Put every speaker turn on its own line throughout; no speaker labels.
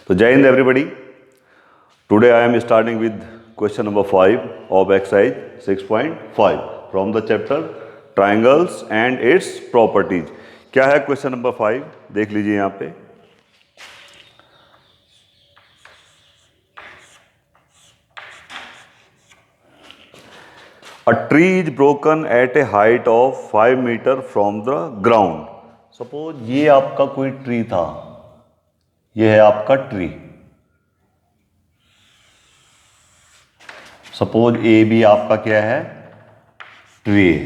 तो जय Hind everybody. Today I am starting with question number 5 of exercise 6.5 from the chapter triangles and its properties. क्या है question number 5? देख लीजिए यहाँ पे। A tree is broken at a height of 5 metre from the ground. Suppose ये आपका कोई tree था, ये है आपका ट्री। सपोज ए भी आपका क्या है, ट्री है,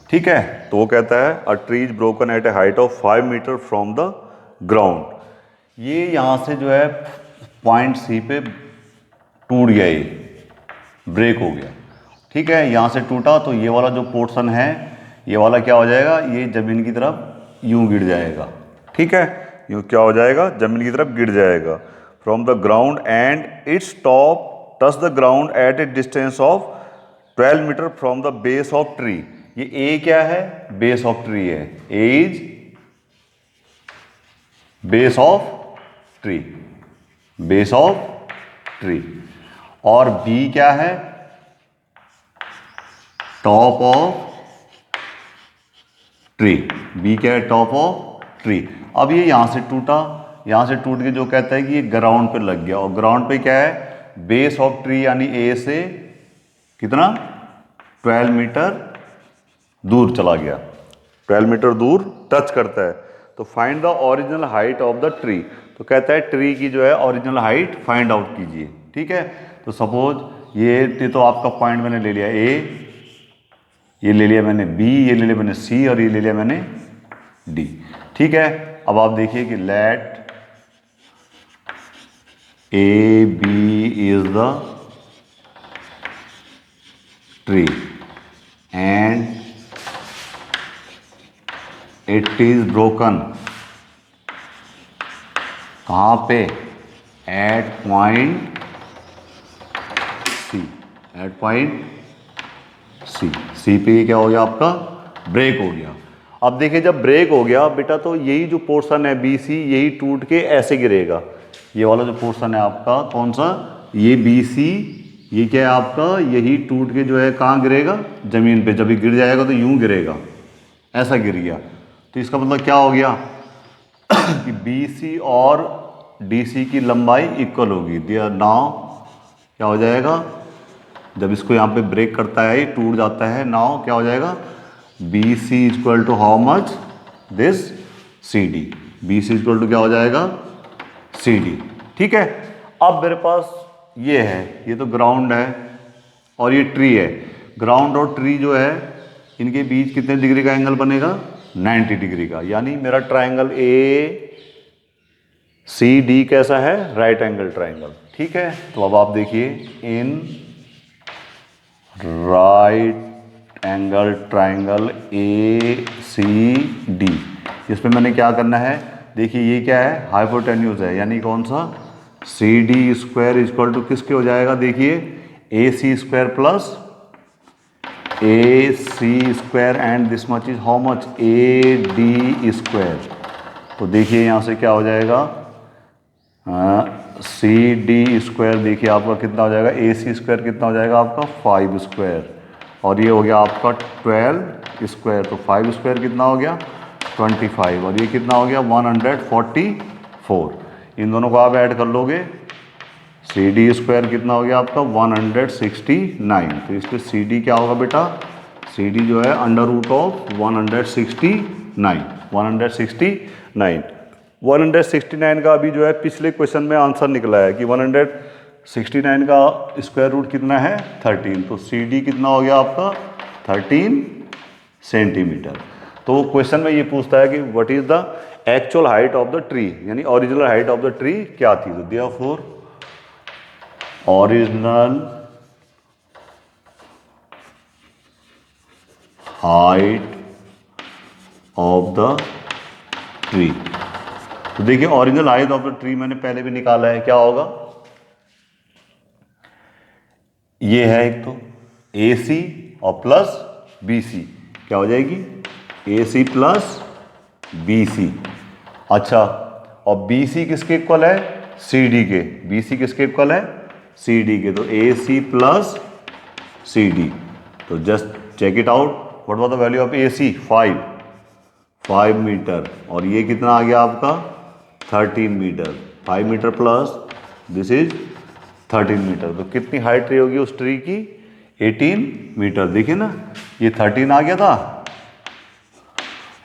ठीक है। तो वो कहता है a tree is broken at a height of 5 metre from the ground. ये यहाँ से जो है पॉइंट सी पे टूट गया, ये ब्रेक हो गया, ठीक है। यहाँ से टूटा तो ये वाला जो पोर्शन है, ये वाला क्या हो जाएगा, ये जमीन की तरफ यूं गिर जाएगा, ठीक है। यूं क्या हो जाएगा, जमीन की तरफ गिर जाएगा। From the ground and its top touch the ground at a distance of 12 metre from the base of tree. ये ए क्या है, बेस ऑफ ट्री है। A is base of tree, base of tree. और B क्या है, top of tree. B क्या है, top of tree. अब ये यहां से टूटा, यहां से टूट के जो कहता है कि ये ग्राउंड पे लग गया, और ग्राउंड पे क्या है, बेस ऑफ ट्री, यानी ए से कितना 12 मीटर दूर चला गया, 12 मीटर दूर टच करता है। तो find the original height of the tree. तो कहता है ट्री की जो है ओरिजिनल हाइट फाइंड आउट कीजिए, ठीक है। तो सपोज ये तो आपका पॉइंट मैंने ले लिया ए, ये ले लिया मैंने बी, ये ले लिया मैंने सी, और ये ले लिया मैंने डी, ठीक है। अब आप देखिए कि let A B is the tree and it is broken. कहाँ पे, at point C, at point C पे क्या हो गया, आपका ब्रेक हो गया। अब देखिए जब ब्रेक हो गया बेटा, तो यही जो पोर्शन है बी सी, यही टूट के ऐसे गिरेगा। ये वाला जो पोर्शन है आपका कौन सा, ये बी सी, ये क्या है आपका, यही टूट के जो है कहाँ गिरेगा, जमीन पे। जब ये गिर जाएगा तो यूं गिरेगा, ऐसा गिर गया। तो इसका मतलब क्या हो गया कि बी सी और डी सी की लंबाई इक्वल होगी। दिया नाउ क्या हो जाएगा, जब इसको यहाँ पे ब्रेक करता है, ये टूट जाता है, नाउ क्या हो जाएगा, B C equal to how much, this C D. B C equal to क्या हो जाएगा, सी डी, ठीक है। अब मेरे पास ये है, ये तो ग्राउंड है और ये ट्री है। ग्राउंड और ट्री जो है, इनके बीच कितने डिग्री का एंगल बनेगा, 90 डिग्री का। यानी मेरा ट्राइंगल ए सी डी कैसा है, राइट एंगल ट्राइंगल, ठीक है। तो अब आप देखिए, in right angle triangle A C D, इस पे मैंने क्या करना है, देखिए ये क्या है, हाइपोटेन्यूज है, यानी कौन सा, C D square equal to किसके हो जाएगा, देखिए A C square plus A C square and this much is how much, A D square. तो देखिए यहाँ से क्या हो जाएगा, सी डी स्क्वायर, देखिए आपका कितना हो जाएगा, ए सी स्क्वायर कितना हो जाएगा आपका 5 स्क्वायर, और ये हो गया आपका 12 स्क्वायर। तो 5 स्क्वायर कितना हो गया 25, और ये कितना हो गया 144। इन दोनों को आप ऐड कर लोगे, सी डी स्क्वायर कितना हो गया आपका 169। तो इस पर सी डी क्या होगा बेटा, सी डी जो है अंडर रूट ऑफ 169, 169 का अभी जो है पिछले क्वेश्चन में आंसर निकला है कि 169 का स्क्वायर रूट कितना है 13। तो सी डी कितना हो गया आपका 13 सेंटीमीटर। तो क्वेश्चन में ये पूछता है कि what is the actual height of the tree, यानी original height of the tree क्या थी। तो therefore original height of the tree. तो देखिए original height of the tree मैंने पहले भी निकाला है, क्या होगा, ये है एक तो ए सी और प्लस बी सी, क्या हो जाएगी ए सी प्लस बी सी। अच्छा, और बी सी किसके इक्वल है, सी डी के, बी सी किसके इक्वल है, सी डी के, तो A C plus C D. तो just check it out, what was the value of A C, 5 metre, और ये कितना आ गया आपका 13 metre, 5 metre plus this is 13 metre. तो कितनी हाइट ट्री होगी उस ट्री की, 18 मीटर। देखिए ना, ये 13 आ गया था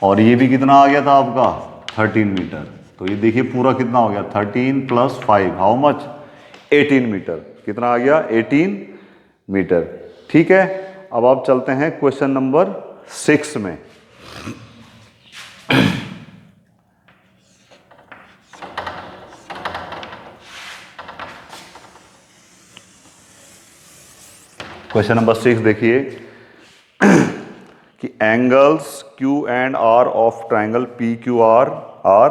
और ये भी कितना आ गया था आपका 13 मीटर। तो ये देखिए पूरा कितना हो गया, 13 प्लस 5 हाउ मच, 18 मीटर। कितना आ गया, 18 मीटर। ठीक है, अब आप चलते हैं क्वेश्चन नंबर 6 में। क्वेश्चन नंबर 6 देखिए कि angles Q and R of triangle PQR are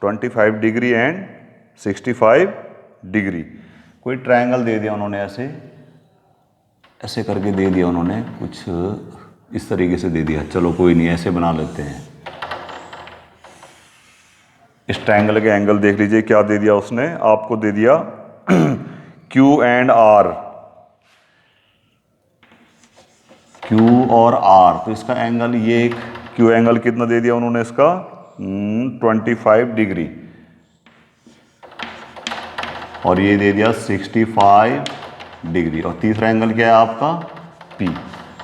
25 degree and 65 degree. कोई ट्राइंगल दे दिया उन्होंने, ऐसे करके दे दिया उन्होंने, कुछ इस तरीके से दे दिया। चलो कोई नहीं, ऐसे बना लेते हैं। इस ट्राइंगल के एंगल देख लीजिए, क्या दे दिया उसने आपको, दे दिया Q एंड R, Q और R। तो इसका एंगल, ये एक Q एंगल कितना दे दिया उन्होंने इसका 25 डिग्री, और ये दे दिया 65 डिग्री, और तीसरा एंगल क्या है आपका P।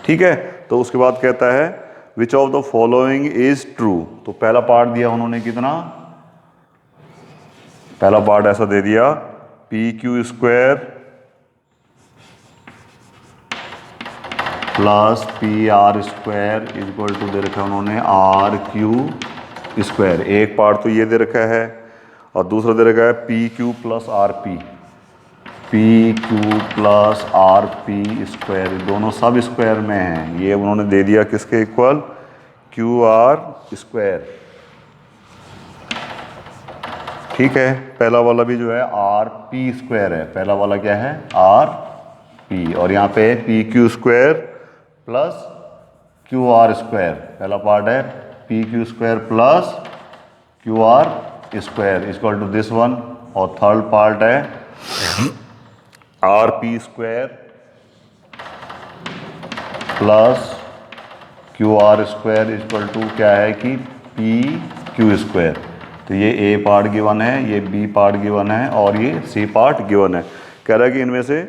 ठीक है, तो उसके बाद कहता है which of the following is true. तो पहला पार्ट दिया उन्होंने कितना, पहला पार्ट ऐसा दे दिया PQ square plus PR square equal to दे रखा है उन्होंने RQ स्क्वायर। एक पार्ट तो ये दे रखा है, और दूसरा दे रखा है PQ plus RP, PQ plus RP square, दोनों सब स्क्वायर में हैं। ये उन्होंने दे दिया किसके इक्वल, QR स्क्वायर। ठीक है, पहला वाला भी जो है RP स्क्वायर है, पहला वाला क्या है RP, और यहाँ पे PQ square plus QR square. पहला पार्ट है PQ square plus QR square equal to this one, और थर्ड पार्ट है RP square plus QR square equal to क्या है कि PQ स्क्वायर। तो ये A पार्ट गिवन है, ये B पार्ट गिवन है, और ये C पार्ट गिवन है। कह रहा है कि इनमें से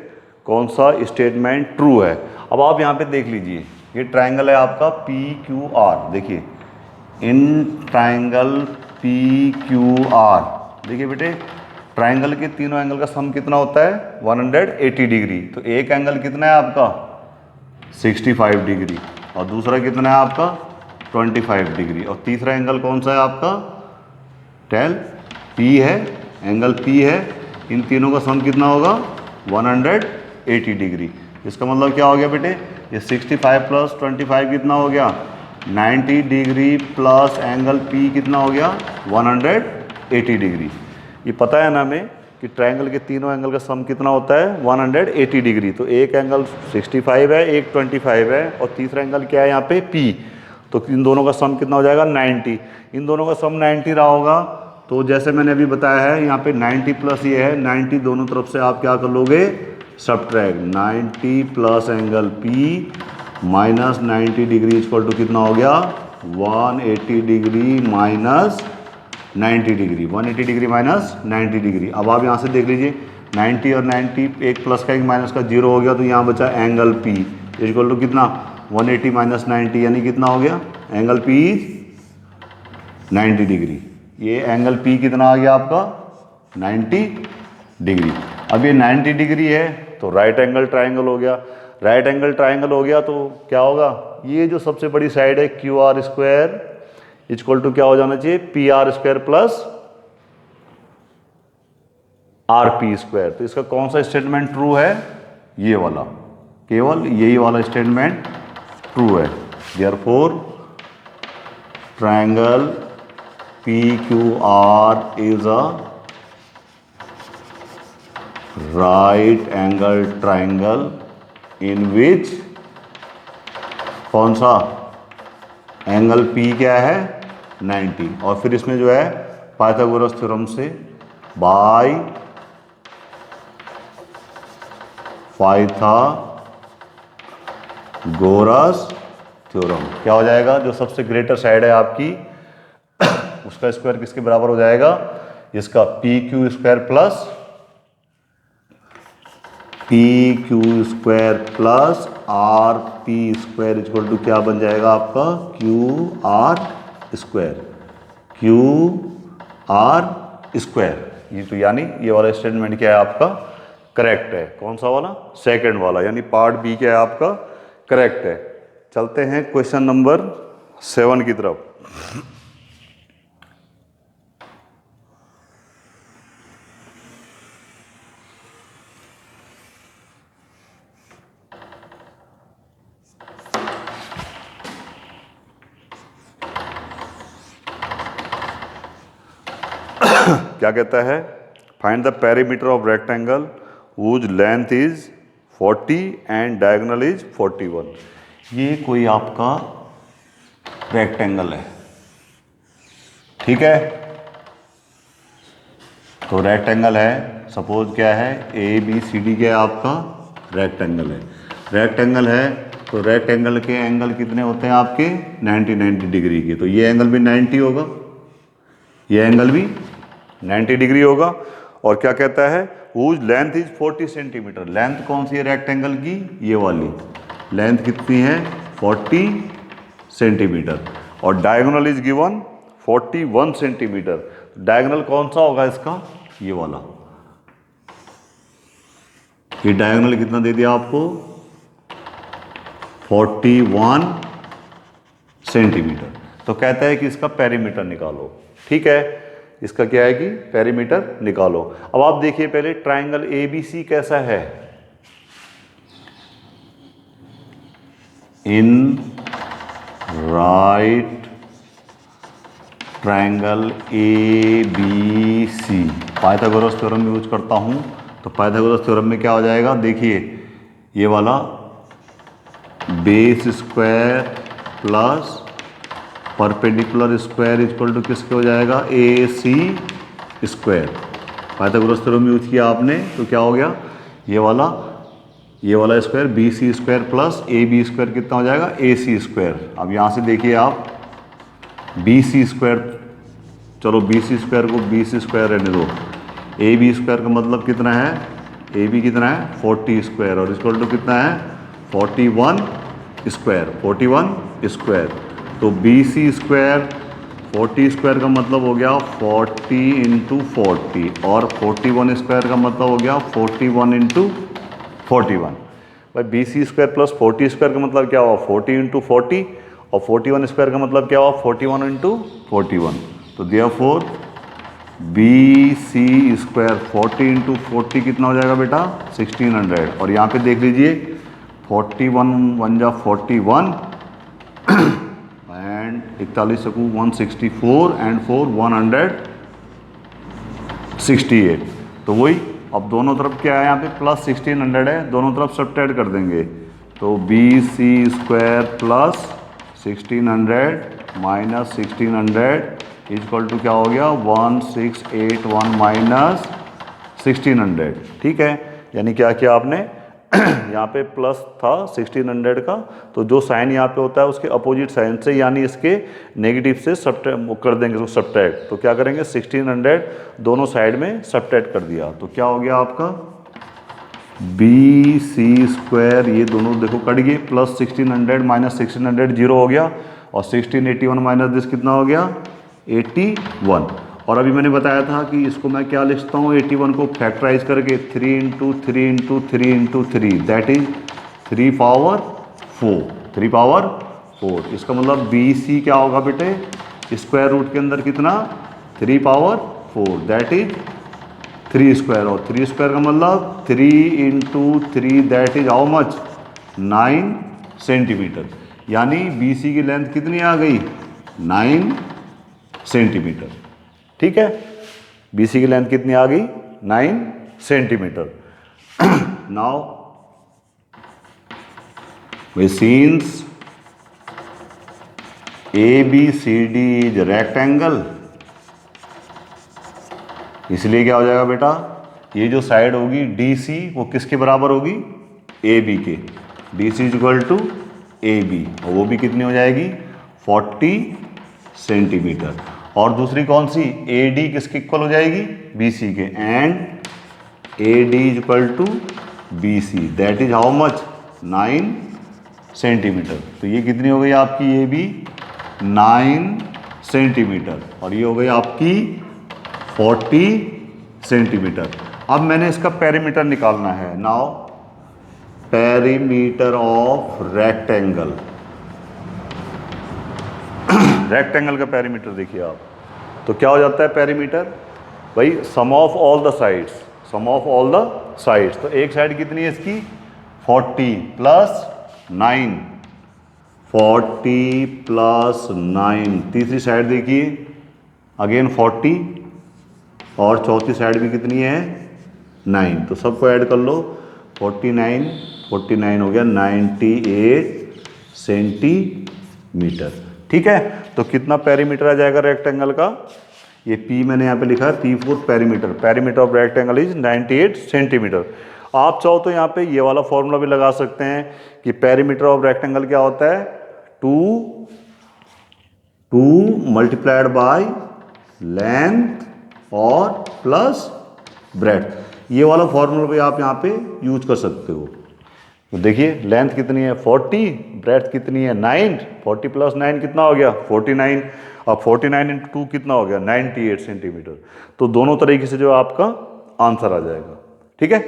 कौन सा स्टेटमेंट ट्रू है। अब आप यहाँ पे देख लीजिए, ये ट्राइंगल है आपका PQR। देखिए इन ट्राइंगल PQR, देखिए बेटे ट्राइंगल के तीनों एंगल का सम कितना होता है 180 डिग्री। तो एक एंगल कितना है आपका 65 डिग्री, और दूसरा कितना है आपका 25 डिग्री, और तीसरा एंगल कौन सा है आपका टेल P है, एंगल P है। इन तीनों का सम कितना होगा 180 डिग्री। इसका मतलब क्या हो गया बेटे, ये 65 प्लस 25 कितना हो गया 90 डिग्री, प्लस एंगल P कितना हो गया 180 डिग्री। ये पता है ना हमें कि ट्रायंगल के तीनों एंगल का सम कितना होता है 180 डिग्री। तो एक एंगल 65 है, एक 25 है, और तीसरा एंगल क्या है यहाँ पे P। तो इन दोनों का सम कितना हो जाएगा 90। इन दोनों का सम 90 रहा होगा, तो जैसे मैंने अभी बताया है यहाँ पे 90 प्लस ये है 90, दोनों तरफ से आप क्या कर लोगे subtract. 90 plus angle P minus 90 degree equal to कितना हो गया 180 degree minus 90 degree, 180 degree minus 90 degree. अब आप यहाँ से देख लीजिए 90 और 90, एक प्लस का एक माइनस का 0 हो गया, तो यहाँ बचा एंगल P इक्वल टू कितना 180 माइनस 90, यानी कितना हो गया एंगल P 90 डिग्री। ये एंगल P कितना आ गया आपका 90 डिग्री। अब ये 90 डिग्री है तो राइट एंगल ट्राइंगल हो गया। राइट एंगल ट्राइंगल हो गया तो क्या होगा, ये जो सबसे बड़ी साइड है QR स्क्वायर इक्वल टू क्या हो जाना चाहिए PR square plus RP square. तो इसका कौन सा स्टेटमेंट ट्रू है, ये वाला, केवल यही वाला स्टेटमेंट ट्रू है। Therefore triangle PQR is a right angle triangle in which कौन सा एंगल P क्या है 90, और फिर इसमें जो है पाइथागोरस थ्योरम से बाय पाइथागोरस थ्योरम। क्या हो जाएगा, जो सबसे ग्रेटर साइड है आपकी उसका स्क्वायर किसके बराबर हो जाएगा, इसका P Q square plus R P square equal to क्या बन जाएगा आपका, क्यू आर स्क्वायर। ये तो यानी ये वाला स्टेटमेंट क्या है आपका, करेक्ट है। कौन सा वाला, सेकंड वाला, यानी पार्ट बी क्या है आपका, करेक्ट है। चलते हैं क्वेश्चन नंबर 7 की तरफ। क्या कहता है, find the perimeter of rectangle whose length is 40 and diagonal is 41। ये कोई आपका रेक्टेंगल है, ठीक है। तो रेक्टेंगल है, सपोज क्या है, ए बी सी डी क्या है आपका रेक्टेंगल है। रेक्टेंगल है तो रेक्टेंगल के एंगल कितने होते हैं आपके, 90 डिग्री के। तो ये एंगल भी 90 होगा, ये एंगल भी 90 डिग्री होगा। और क्या कहता है, whose length is 40 centimetre. Length कौन सी है रेक्टेंगल की, ये वाली लेंथ कितनी है, 40 सेंटीमीटर। और diagonal is given 41 centimetre. Diagonal कौन सा होगा इसका, ये वाला। ये डायगोनल कितना दे दिया आपको, 41 सेंटीमीटर। तो कहता है कि इसका पेरीमीटर निकालो, ठीक है। इसका क्या है कि पेरीमीटर निकालो। अब आप देखिए पहले ट्रायंगल एबीसी कैसा है, in right triangle ABC Pythagoras theorem use करता हूं। तो पाइथागोरस थ्योरम में क्या हो जाएगा, देखिए ये वाला base square plus perpendicular square equal to किसके हो जाएगा, A C square. Pythagoras theorem use किया आपने तो क्या हो गया, ये वाला square B C square plus A B square कितना हो जाएगा, ए सी स्क्वायर। अब यहाँ से देखिए आप बी सी स्क्वायर, चलो बी सी स्क्वायर को बी सी स्क्वायर रहने दो। ए बी स्क्वायर का मतलब कितना है, ए बी कितना है 40 स्क्वायर और इक्वल टू कितना है 41 स्क्वायर। तो बी सी स्क्वायर 40 स्क्वायर का मतलब हो गया 40 इंटू 40 और 41 स्क्वायर का मतलब हो गया 41 इंटू 41। भाई B C square plus 40 square का मतलब क्या हुआ 40 इंटू 40 और 41 स्क्वायर का मतलब क्या हुआ 41 इंटू 41। तो therefore B C square 40 into 40 कितना हो जाएगा बेटा 1600। और यहाँ पे देख लीजिए 41 1 जा 41 एंड 41 सकू 164 एंड 4 168। तो वही अब दोनों तरफ क्या है यहाँ पे प्लस 1600 है, दोनों तरफ सब्ट्रैक्ट कर देंगे। तो B C square plus 1600 minus 1600 equal to क्या हो गया 1681 माइनस 1600। ठीक है, यानी क्या किया आपने यहाँ पे प्लस था 1600 का, तो जो साइन यहाँ पे होता है उसके अपोजिट साइन से यानी इसके नेगेटिव से सब्ट्रैक्ट कर देंगे, उसको सब्ट्रैक्ट। तो क्या करेंगे 1600 दोनों साइड में सब्ट्रैक्ट कर दिया तो क्या हो गया आपका बी सी स्क्वायर, ये दोनों देखो कट गए, प्लस 1600 माइनस 1600 जीरो हो गया और 1681 माइनस दिस कितना हो गया 81। और अभी मैंने बताया था कि इसको मैं क्या लिखता हूँ 81 को फैक्टराइज करके 3 into 3 into 3 into 3 that is 3 power 4। इसका मतलब बी सी क्या होगा बेटे स्क्वायर रूट के अंदर कितना 3 पावर 4 दैट इज 3 स्क्वायर। और 3 स्क्वायर का मतलब 3 into 3 that is how much 9 centimetre. यानी बी सी की लेंथ कितनी आ गई 9 सेंटीमीटर। ठीक है, बी सी की लेंथ कितनी आ गई 9 centimetre. Now since A B C D is rectangle, इसलिए क्या हो जाएगा बेटा ये जो साइड होगी डी सी वो किसके बराबर होगी ए बी के, D C equal to A B, और वो भी कितनी हो जाएगी 40 सेंटीमीटर। और दूसरी कौन सी, ए डी किसके इक्वल हो जाएगी, बी सी के, and A D equal to B C, that is how much 9 centimetre. तो ये कितनी हो गई आपकी ए बी 9 सेंटीमीटर, और ये हो गई आपकी 40 सेंटीमीटर। अब मैंने इसका पेरीमीटर निकालना है। Now perimeter of rectangle, rectangle का पेरीमीटर देखिए आप, तो क्या हो जाता है पेरीमीटर, भाई sum of all the sides, sum of all the sides. तो एक साइड कितनी है इसकी 40 प्लस 9, 40 प्लस 9, तीसरी साइड देखिए अगेन 40, और चौथी साइड भी कितनी है 9, तो सबको ऐड कर लो 49, 49 हो गया 98 सेंटीमीटर। ठीक है, तो कितना पेरीमीटर आ जाएगा रेक्टेंगल का, ये पी मैंने यहाँ पे लिखा है P4 perimeter, perimeter of rectangle is 98 centimetre. आप चाहो तो यहाँ पे ये वाला फॉर्मूला भी लगा सकते हैं कि पेरीमीटर ऑफ रेक्टेंगल क्या होता है, 2 मल्टीप्लाइड बाय लेंथ और प्लस ब्रेड्थ, ये वाला फॉर्मूला भी आप यहाँ पे यूज कर सकते हो। तो देखिए लेंथ कितनी है 40, ब्रेड्थ कितनी है 9, 40 प्लस 9 कितना हो गया 49, अब 49 इंटू 2 कितना हो गया 98 सेंटीमीटर। तो दोनों तरीके से जो आपका आंसर आ जाएगा। ठीक है,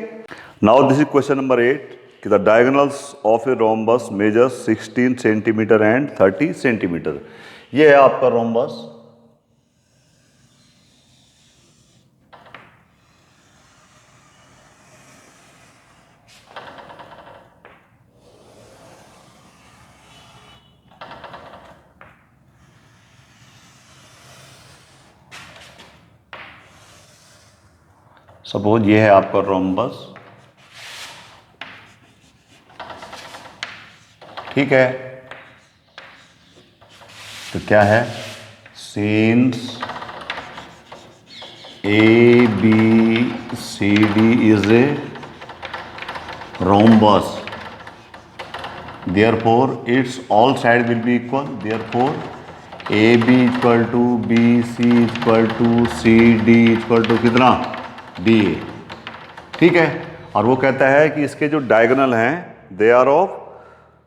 now this is question number 8 कि the diagonals of a rhombus measure 16 centimetre and 30 centimetre. ये है आपका रोम्बस, सपोज ये है आपका रोम्बस, ठीक है, तो क्या है, since A B C D is a rhombus, therefore its all side will be equal, therefore AB equal to B C equal to C D equal to कितना डी ए। ठीक है, और वो कहता है कि इसके जो डायगोनल हैं they are of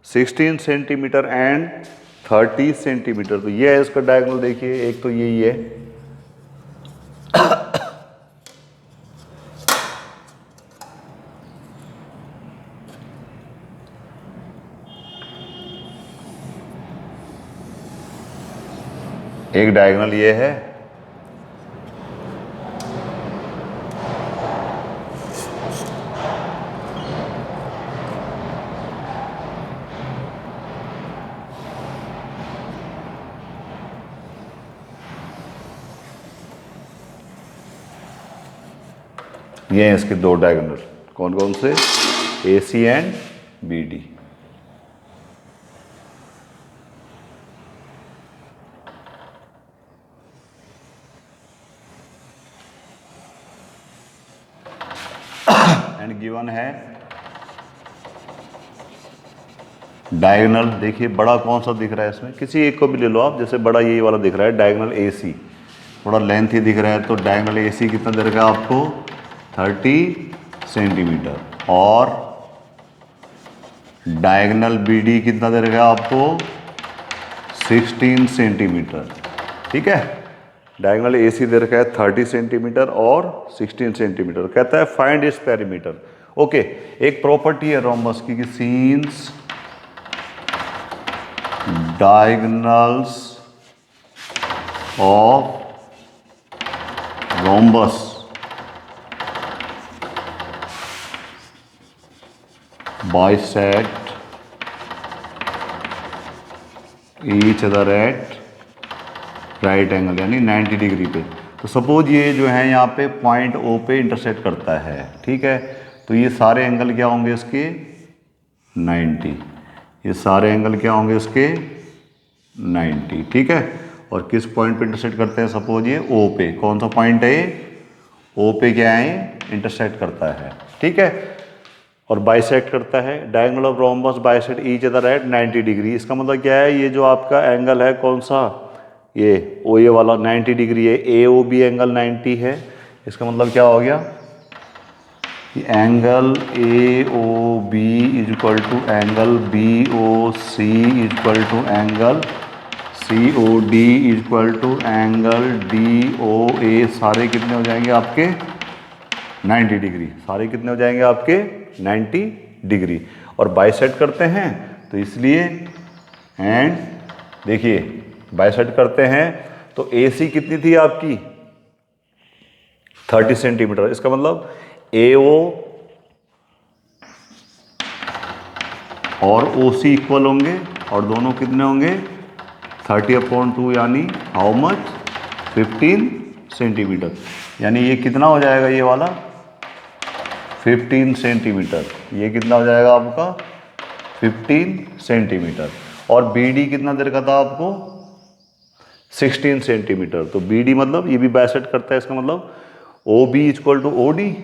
16 centimetre and 30 centimetre. तो ये है इसका डायगोनल, देखिए एक तो यही है, एक डायगोनल ये है, ये हैं इसके दो डायगोनल, कौन कौन से, A C and B D. And given है डायगोनल, देखिए बड़ा कौन सा दिख रहा है इसमें, किसी एक को भी ले लो आप, जैसे बड़ा यही वाला दिख रहा है डायगोनल ए सी, थोड़ा लेंथ ही दिख रहा है, तो डायगोनल ए सी कितना दे रखा है आपको 30 सेंटीमीटर, और डायगोनल बी डी कितना दे रखा है आपको 16 सेंटीमीटर। ठीक है, डायगोनल ए सी दे रखा है 30 सेंटीमीटर और 16 सेंटीमीटर, कहता है फाइंड इट्स पेरीमीटर। ओके, एक प्रॉपर्टी है रोम्बस की कि scenes diagonals of rhombus bisect each other at right angle, यानी 90 डिग्री पे। तो सपोज ये जो है यहाँ पे पॉइंट ओ पे इंटरसेक्ट करता है, ठीक है, तो ये सारे एंगल क्या होंगे इसके 90, ये सारे एंगल क्या होंगे इसके 90। ठीक है, और किस पॉइंट पे इंटरसेक्ट करते हैं, सपोज ये ओ पे, कौन सा पॉइंट है ये, ओ पे क्या है इंटरसेक्ट करता है। ठीक है, और बाइसेक्ट करता है। Diagonal of rhombus bisect each other at 90 degree. इसका मतलब क्या है, ये जो आपका एंगल है कौन सा, ये वाला 90 डिग्री है। ए ओ बी एंगल 90 है। इसका मतलब क्या हो गया, angle A O B is equal to angle B O C is equal to angle C O D is equal to angle D O A. सारे कितने हो जाएंगे आपके 90 डिग्री। सारे कितने हो जाएंगे आपके 90 डिग्री। और बाइसेक्ट करते हैं तो इसलिए, एंड देखिए बाइसेक्ट करते हैं तो ए सी कितनी थी आपकी 30 सेंटीमीटर। इसका मतलब ए ओ और ओ सी इक्वल होंगे और दोनों कितने होंगे 30/2 यानी हाउ मच 15 सेंटीमीटर। यानी ये कितना हो जाएगा, ये वाला 15 सेंटीमीटर। ये कितना हो जाएगा आपका 15 सेंटीमीटर। और बी डी कितना देर का था आपको 16 सेंटीमीटर। तो बी डी मतलब ये भी बाइसेक्ट करता है। इसका मतलब O B equal to O D,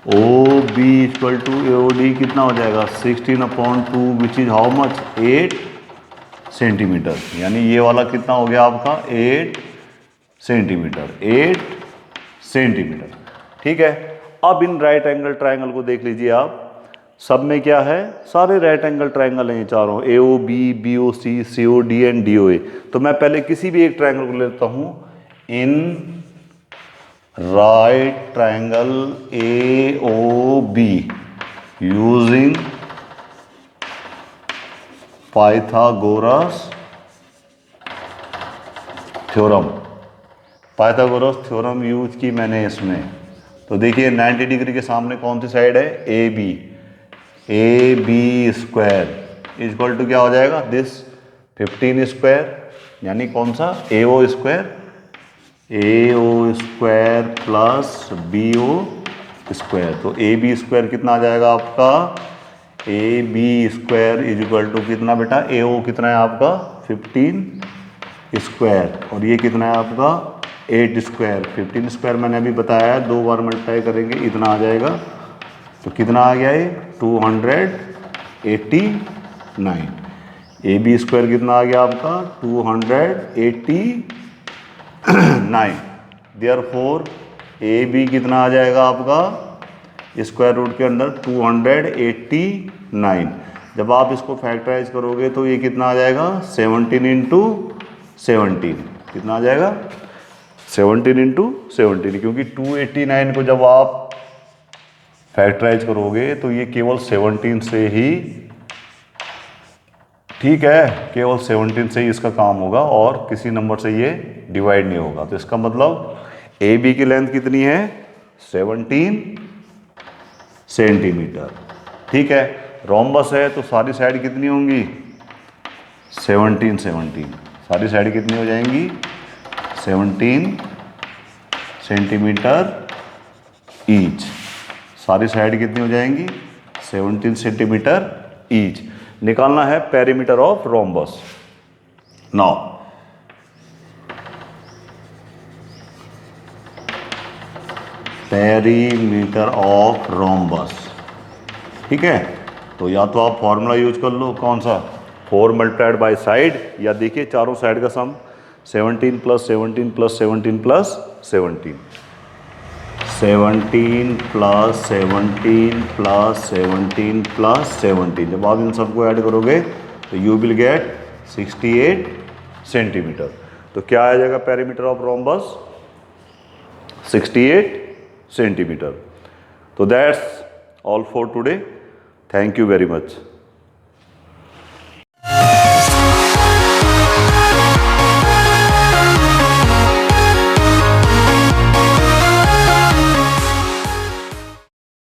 O B equal to O D कितना हो जाएगा 16/2 which is how much 8 centimetre. यानी ये वाला कितना हो गया आपका 8 सेंटीमीटर, 8 सेंटीमीटर। ठीक है। अब इन राइट एंगल ट्राइंगल को देख लीजिए आप। सब में क्या है, सारे राइट एंगल ट्राइंगल हैं चारों, A O B, B O C, C O D and D O A. तो मैं पहले किसी भी एक ट्राइंगल को लेता हूं। इन right triangle AOB using Pythagoras theorem. Pythagoras theorem use की मैंने इसमें। तो देखिए 90 डिग्री के सामने कौन सी साइड है, A B. A B square equal to क्या हो जाएगा दिस 15 स्क्वायर यानी कौन सा A O square, A O square plus B O square. तो ए बी स्क्वायर कितना आ जाएगा आपका, A B square is equal to कितना बेटा, ए ओ कितना है आपका 15 स्क्वायर और ये कितना है आपका 8 स्क्वायर। 15 स्क्वायर मैंने अभी बताया 2 बार मल्टीप्लाई करेंगे इतना आ जाएगा। तो कितना आ गया ये 289। ए बी स्क्वायर कितना आ गया आपका 289। देयरफॉर ए बी कितना आ जाएगा आपका स्क्वायर रूट के अंदर 289। जब आप इसको फैक्टराइज करोगे तो ये कितना आ जाएगा 17 इंटू 17। कितना आ जाएगा 17 इंटू 17, क्योंकि 289 को जब आप फैक्टराइज करोगे तो ये केवल 17 से ही, ठीक है, केवल 17 से ही इसका काम होगा और किसी नंबर से ये डिवाइड नहीं होगा। तो इसका मतलब ए बी की लेंथ कितनी है 17 सेंटीमीटर। ठीक है। रोम्बस है तो सारी साइड कितनी होंगी 17 सारी साइड कितनी हो जाएंगी 17 सेंटीमीटर ईच। सारी साइड कितनी हो जाएंगी 17 सेंटीमीटर ईच। निकालना है perimeter of rhombus. Now perimeter of rhombus, ठीक है। तो या तो आप फॉर्मूला यूज कर लो, कौन सा 4 मल्टीप्लाइड बाई साइड, या देखिए चारों साइड का सम 17 plus 17 plus 17 plus 17, 17 plus 17 plus 17 plus 17। जब आप इन सबको ऐड करोगे तो यू विल गेट 68 सेंटीमीटर। तो क्या आ जाएगा पेरीमीटर ऑफ रोम्बस 68 सेंटीमीटर। तो that's all for today. Thank you very much.